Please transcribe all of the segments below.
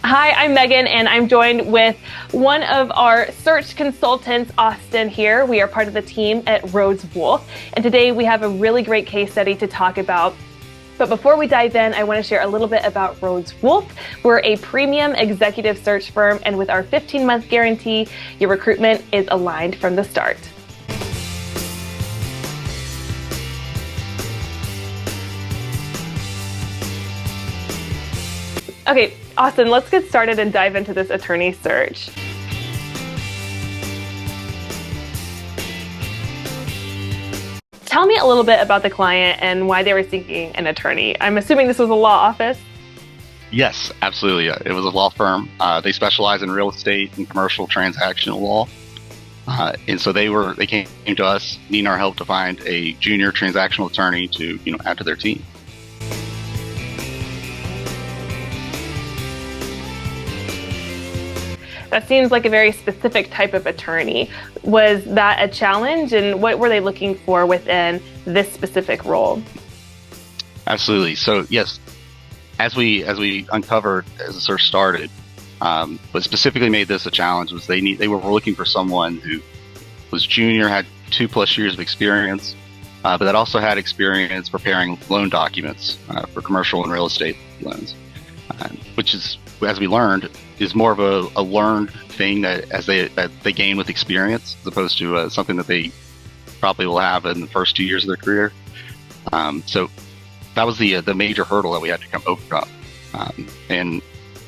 Hi, I'm Megan, and I'm joined with one of our search consultants, Austin, here. We are part of the team at Rhodes Wolfe, and today we have a really great case study to talk about. But before we dive in, I want to share a little bit about Rhodes Wolfe. We're a premium executive search firm, and with our 15-month guarantee, your recruitment is aligned from the start. Okay, Austin, let's get started and dive into this attorney search. Tell me a little bit about the client and why they were seeking an attorney. I'm assuming this was a law office? Yes, absolutely. It was a law firm. They specialize in real estate and commercial transactional law. And so they came to us needing our help to find a junior transactional attorney to, add to their team. That seems like a very specific type of attorney. Was that a challenge, and what were they looking for within this specific role? Absolutely. So yes, as we uncovered as the search started, what specifically made this a challenge was they were looking for someone who was junior, had 2+ years of experience, but that also had experience preparing loan documents for commercial and real estate loans, which is, as we learned, is more of a learned thing that they gain with experience, as opposed to something that they probably will have in the first 2 years of their career. So that was the major hurdle that we had to overcome. And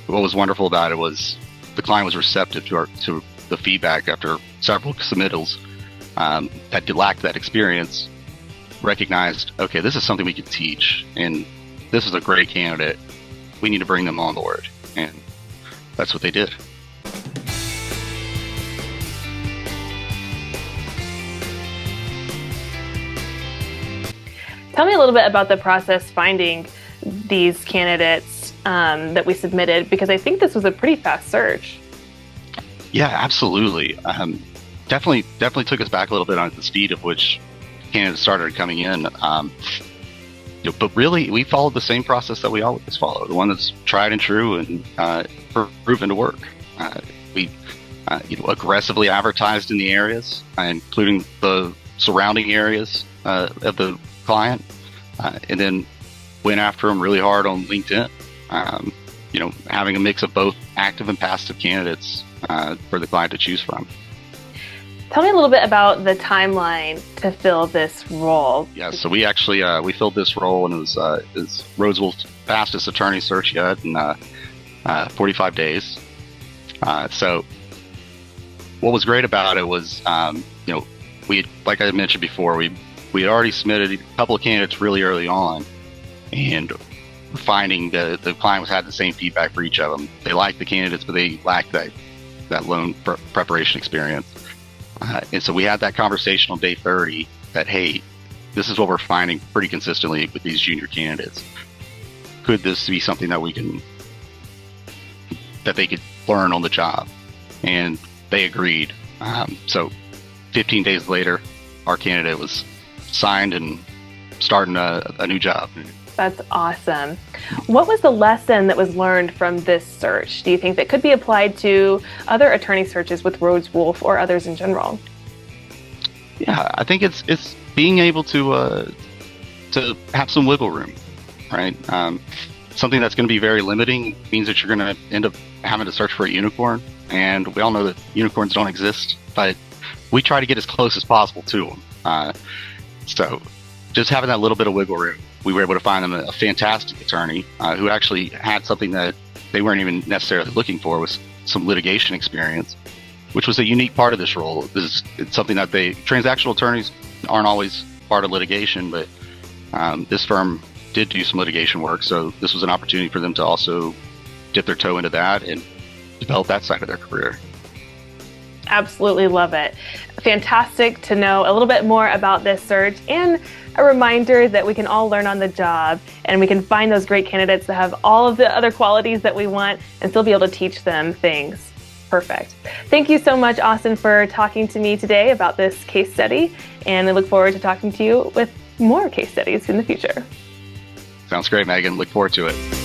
what was wonderful about it was the client was receptive to the feedback after several submittals that lacked that experience. Recognized, okay, this is something we can teach, and this is a great candidate. We need to bring them on board, and that's what they did. Tell me a little bit about the process finding these candidates that we submitted, because I think this was a pretty fast search. Yeah, absolutely. Definitely took us back a little bit on the speed of which candidates started coming in. But really, we followed the same process that we always follow, the one that's tried and true and proven to work. We aggressively advertised in the areas, including the surrounding areas of the client, and then went after them really hard on LinkedIn. Having a mix of both active and passive candidates for the client to choose from. Tell me a little bit about the timeline to fill this role. Yeah, so we actually we filled this role, and it was Rhodes Wolfe's fastest attorney search yet in 45 days. So what was great about it was, we, like I mentioned before, we had already submitted a couple of candidates really early on, and finding that the client had the same feedback for each of them. They liked the candidates, but they lacked that loan preparation experience. And so we had that conversation on day 30 that, hey, this is what we're finding pretty consistently with these junior candidates. Could this be something that they could learn on the job? And they agreed. So 15 days later, our candidate was signed and starting a new job. That's awesome. What was the lesson that was learned from this search, do you think, that could be applied to other attorney searches with Rhodes Wolfe or others in general? Yeah, I think it's being able to have some wiggle room, right? Something that's going to be very limiting means that you're going to end up having to search for a unicorn, and we all know that unicorns don't exist, but we try to get as close as possible to them. So just having that little bit of wiggle room, we were able to find them a fantastic attorney who actually had something that they weren't even necessarily looking for, was some litigation experience, which was a unique part of this role. It's something that transactional attorneys aren't always part of litigation, but this firm did do some litigation work, so this was an opportunity for them to also dip their toe into that and develop that side of their career. Absolutely love it. Fantastic to know a little bit more about this search, and a reminder that we can all learn on the job, and we can find those great candidates that have all of the other qualities that we want and still be able to teach them things. Perfect. Thank you so much, Austin, for talking to me today about this case study, and I look forward to talking to you with more case studies in the future. Sounds great, Megan. Look forward to it.